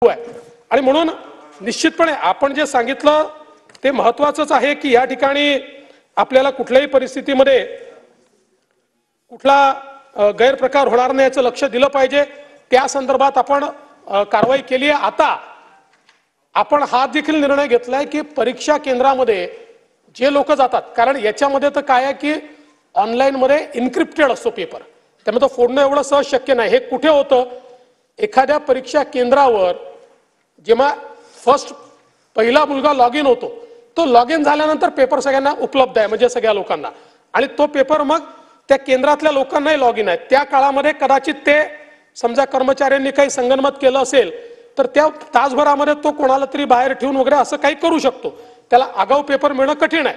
आणि म्हणून निश्चितपणे आपण जे सांगितलं ते महत्त्वाचंच आहे की या ठिकाणी आपल्याला कुठल्याही परिस्थितीमध्ये कुठला गैरप्रकार होणार नाही याचं लक्ष दिलं पाहिजे। त्या संदर्भात आपण कारवाई केली आहे। आता आपण हा देखील निर्णय घेतलाय की परीक्षा केंद्रामध्ये जे लोक जातात, कारण याच्यामध्ये तर काय आहे की ऑनलाइन मध्ये एन्क्रिप्टेड असतो पेपर, त्यामुळे तो फोडणं एवढं सहज शक्य नाही। हे कुठे होतं, एखाद्या परीक्षा केंद्रावर जेव्हा पहिला मुलगा लॉग इन होतो, तो लॉग इन झाल्यानंतर पेपर सगळ्यांना उपलब्ध आहे, म्हणजे सगळ्या लोकांना, आणि तो पेपर मग त्या केंद्रातल्या लोकांनाही लॉग इन आहे। त्या काळामध्ये कदाचित ते समजा कर्मचाऱ्यांनी काही संगनमत केलं असेल तर त्या तासभरामध्ये तो कोणाला तरी बाहेर ठेवून वगैरे असं काही करू शकतो, त्याला आगाऊ पेपर मिळणं कठीण आहे।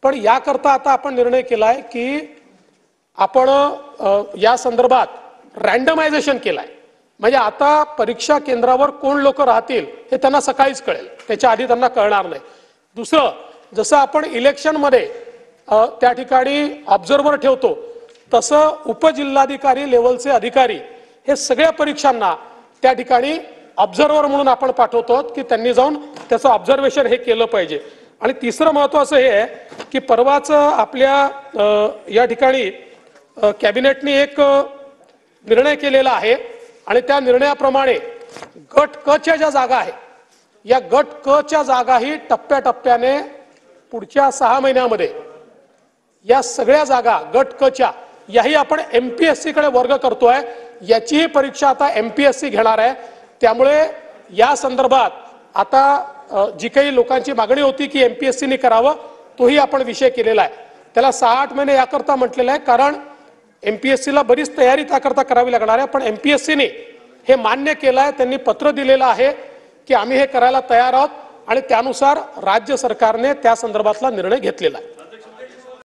पण याकरता आता आपण निर्णय केलाय की आपण या संदर्भात रँडमायझेशन केलाय, म्हणजे आता परीक्षा केंद्रावर कोण लोक राहतील हे त्यांना सकाळीच कळेल, त्याच्या आधी त्यांना कळणार नाही। दुसरं, जसं आपण इलेक्शन मध्ये त्या ठिकाणी ऑब्झर्व्हर ठेवतो, तसं उपजिल्हाधिकारी लेवलचे अधिकारी हे सगळ्या परीक्षांना त्या ठिकाणी ऑब्झर्व्हर म्हणून आपण पाठवतो की त्यांनी जाऊन त्याचं ऑब्झर्वेशन हे केलं पाहिजे। आणि तिसरं महत्त्वाचं हे आहे की परवाच आपल्या या ठिकाणी कॅबिनेटने एक निर्णय केलेला आहे आणि त्या निर्णयाप्रमाणे गट क च्या ज्या जागा आहेत, या गट क च्या जागाही टप्प्याटप्प्याने पुढच्या 6 महिन्यामध्ये या सगळ्या जागा गट क च्या याही आपण एमपीएससी कडे वर्ग करतोय। याचीही परीक्षा आता एमपीएससी घेणार आहे। त्यामुळे या संदर्भात आता जी काही लोकांची मागणी होती की एमपीएससी ने करावं, तोही आपण विषय केलेला आहे। त्याला 6-8 महिने याकरता म्हटलेलं आहे, कारण एमपीएससी ला बरीच तयारी त्याकरता करावी लागणार आहे। पण एमपीएससी ने हे मान्य केलं आहे, त्यांनी पत्र दिलेलं आहे की आम्ही हे करायला तयार आहोत आणि त्यानुसार राज्य सरकारने त्या संदर्भातला निर्णय घेतलेला आहे।